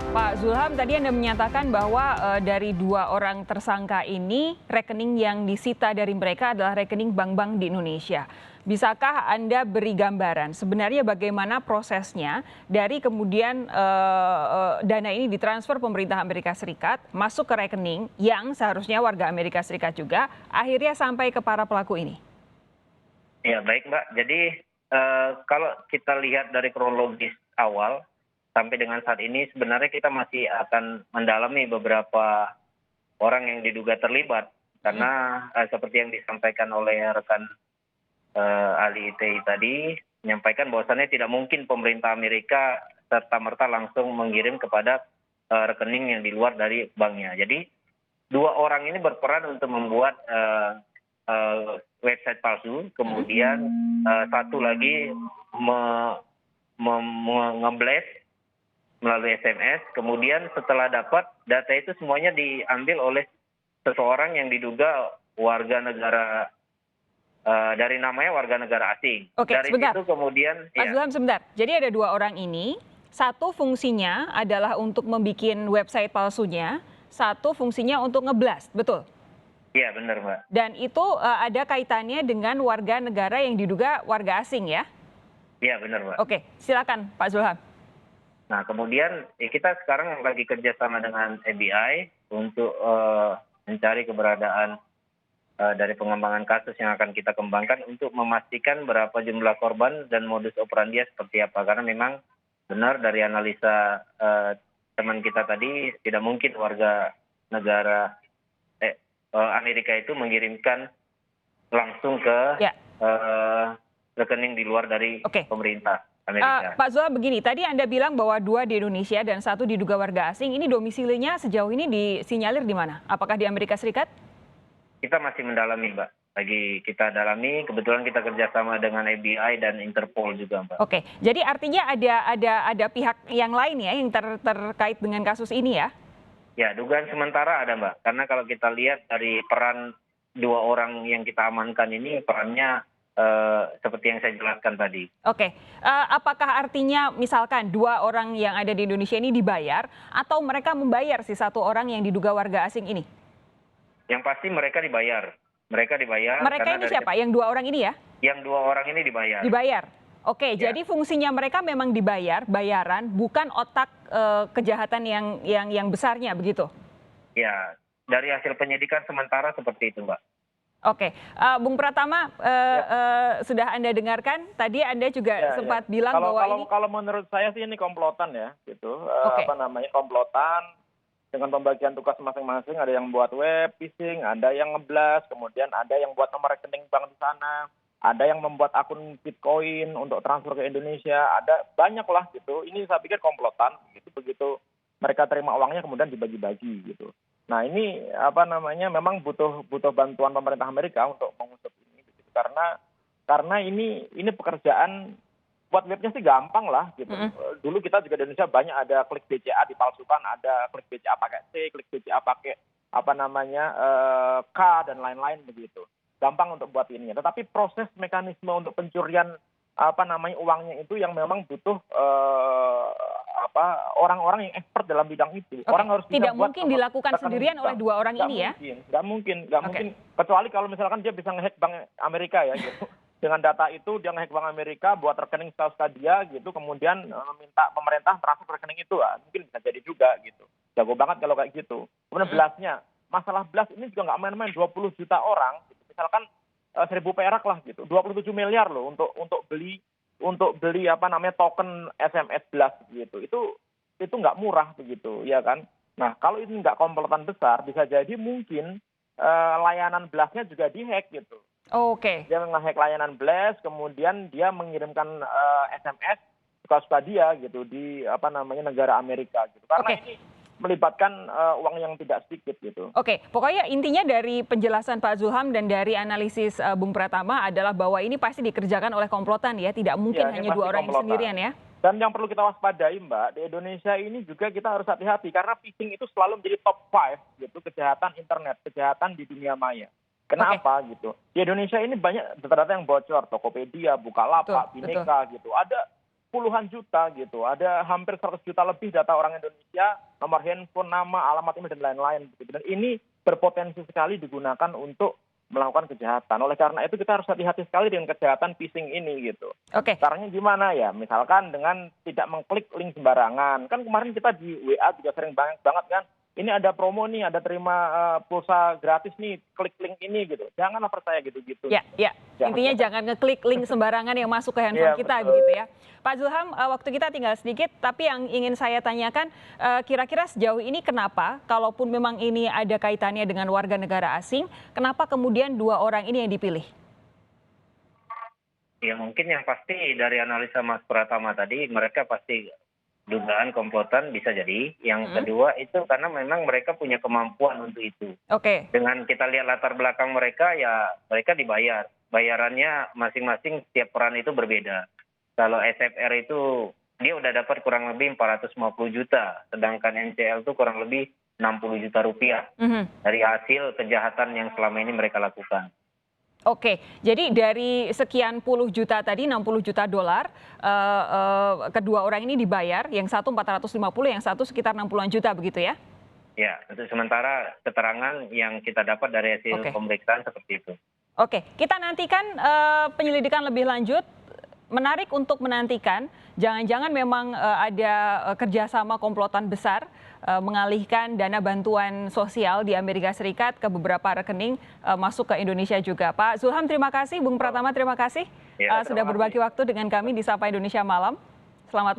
Pak Zulham, tadi Anda menyatakan bahwa dari dua orang tersangka ini, rekening yang disita dari mereka adalah rekening bank-bank di Indonesia. Bisakah Anda beri gambaran sebenarnya bagaimana prosesnya dari kemudian dana ini ditransfer pemerintah Amerika Serikat, masuk ke rekening yang seharusnya warga Amerika Serikat juga, akhirnya sampai ke para pelaku ini? Ya, baik Mbak. Jadi kalau kita lihat dari kronologis awal sampai dengan saat ini sebenarnya kita masih akan mendalami beberapa orang yang diduga terlibat karena seperti yang disampaikan oleh rekan ahli ITI tadi menyampaikan bahwasannya tidak mungkin pemerintah Amerika serta-merta langsung mengirim kepada rekening yang di luar dari banknya. Jadi dua orang ini berperan untuk membuat website palsu, kemudian satu lagi nge-blast melalui SMS, kemudian setelah dapat data itu semuanya diambil oleh seseorang yang diduga warga negara dari namanya warga negara asing. Oke, dari sebentar. situ kemudian Pak Zulham, sebentar. Jadi ada dua orang ini, satu fungsinya adalah untuk membuat website palsunya, satu fungsinya untuk ngeblast, betul? Iya benar Mbak. Dan itu ada kaitannya dengan warga negara yang diduga warga asing ya? Iya benar Mbak. Oke, silakan Pak Zulham. Nah kemudian kita sekarang lagi kerjasama dengan FBI untuk mencari keberadaan dari pengembangan kasus yang akan kita kembangkan untuk memastikan berapa jumlah korban dan modus operandi seperti apa. Karena memang benar dari analisa teman kita tadi tidak mungkin warga negara Amerika itu mengirimkan langsung ke rekening di luar dari pemerintah Amerika. Pak Zulham, begini, tadi Anda bilang bahwa dua di Indonesia dan satu diduga warga asing. Ini domisilinya sejauh ini disinyalir di mana? Apakah di Amerika Serikat? Kita masih mendalami, Mbak. Lagi kita dalami, kebetulan kita kerjasama dengan FBI dan Interpol juga, Mbak. Oke, jadi artinya ada pihak yang lain ya yang terkait dengan kasus ini ya? Ya, dugaan sementara ada, Mbak. Karena kalau kita lihat dari peran dua orang yang kita amankan ini, perannya seperti yang saya jelaskan tadi. Oke, apakah artinya misalkan dua orang yang ada di Indonesia ini dibayar atau mereka membayar si satu orang yang diduga warga asing ini? Yang pasti mereka dibayar. Mereka dibayar. Mereka ini siapa? Yang dua orang ini ya? Yang dua orang ini dibayar. Dibayar. Oke, Ya. jadi fungsinya mereka memang dibayar, bayaran, bukan otak kejahatan yang besarnya begitu? Ya, dari hasil penyidikan sementara seperti itu, Mbak. Oke, Bung Pratama, sudah Anda dengarkan, tadi Anda juga sempat bilang bahwa ini... Kalau menurut saya sih ini komplotan ya, gitu. Oke. Komplotan dengan pembagian tugas masing-masing. Ada yang buat web phishing, ada yang ngeblast, kemudian ada yang buat nomor rekening bank di sana, ada yang membuat akun Bitcoin untuk transfer ke Indonesia, ada banyak lah gitu. Ini saya pikir komplotan, gitu. Begitu mereka terima uangnya kemudian dibagi-bagi gitu. Nah ini memang butuh bantuan pemerintah Amerika untuk mengusut ini, gitu. Karena ini pekerjaan buat webnya sih gampang lah gitu. Dulu kita juga di Indonesia banyak ada klik BCA dipalsukan, ada klik BCA pakai C, klik BCA pakai K dan lain-lain begitu. Gampang untuk buat ininya. Tetapi proses mekanisme untuk pencurian uangnya itu yang memang butuh orang-orang yang expert dalam bidang itu. Orang harus tidak mungkin dilakukan sendirian oleh dua orang ini ya? Nggak mungkin. Kecuali kalau misalkan dia bisa ngehack bank Amerika ya gitu. Dengan data itu dia ngehack bank Amerika, buat rekening setahu dia gitu, kemudian meminta pemerintah transfer ke rekening itu, mungkin bisa jadi juga gitu. Jago banget kalau kayak gitu. Kemudian blastnya, masalah blast ini juga nggak main-main, 20 juta orang, gitu. Misalkan 1.000 perak lah gitu, 27 miliar loh untuk beli token SMS blast gitu. Itu nggak murah begitu, ya kan? Nah kalau ini nggak komplotan besar, bisa jadi mungkin layanan blastnya juga dihack gitu. Oke. Dia nge-hack layanan blast, kemudian dia mengirimkan SMS suka-suka dia gitu di negara Amerika gitu. Karena ini melibatkan uang yang tidak sedikit gitu. Oke, pokoknya intinya dari penjelasan Pak Zulham dan dari analisis Bung Pratama adalah bahwa ini pasti dikerjakan oleh komplotan ya, tidak mungkin hanya dua orang ini sendirian ya. Dan yang perlu kita waspadai Mbak, di Indonesia ini juga kita harus hati-hati karena phishing itu selalu menjadi top 5 gitu, kejahatan internet, kejahatan di dunia maya. Kenapa gitu? Di Indonesia ini banyak data-data yang bocor, Tokopedia, Bukalapak, Bineka gitu. puluhan juta gitu. Ada hampir 100 juta lebih data orang Indonesia, nomor handphone, nama, alamat email, dan lain-lain. Gitu. Dan ini berpotensi sekali digunakan untuk melakukan kejahatan. Oleh karena itu kita harus hati-hati sekali dengan kejahatan phishing ini gitu. Oke. Caranya gimana ya? Misalkan dengan tidak mengklik link sembarangan. Kan kemarin kita di WA juga sering banget kan. Ini ada promo nih, ada terima pulsa gratis nih, klik link ini gitu. Janganlah percaya gitu-gitu. Ya. Intinya jangan ngeklik link sembarangan yang masuk ke handphone kita, betul. begitu ya. Pak Zulham, waktu kita tinggal sedikit, tapi yang ingin saya tanyakan, kira-kira sejauh ini kenapa, kalaupun memang ini ada kaitannya dengan warga negara asing, kenapa kemudian 2 orang ini yang dipilih? Ya mungkin yang pasti dari analisa Mas Pratama tadi, mereka pasti dugaan komplotan bisa jadi. Yang kedua itu karena memang mereka punya kemampuan untuk itu. Oke. Dengan kita lihat latar belakang mereka, ya mereka dibayar. Bayarannya masing-masing setiap peran itu berbeda. Kalau SFR itu dia udah dapat kurang lebih 450 juta, sedangkan NCL itu kurang lebih 60 juta rupiah dari hasil kejahatan yang selama ini mereka lakukan. Oke, jadi dari sekian puluh juta tadi, 60 juta dolar, kedua orang ini dibayar, yang satu 450, yang satu sekitar 60-an juta begitu ya? Ya, untuk sementara keterangan yang kita dapat dari hasil pemeriksaan seperti itu. Oke, kita nantikan penyelidikan lebih lanjut. Menarik untuk menantikan, jangan-jangan memang ada kerjasama komplotan besar mengalihkan dana bantuan sosial di Amerika Serikat ke beberapa rekening masuk ke Indonesia juga. Pak Zulham, terima kasih. Bung Pratama, terima kasih sudah berbagi waktu dengan kami di Sapa Indonesia Malam. Selamat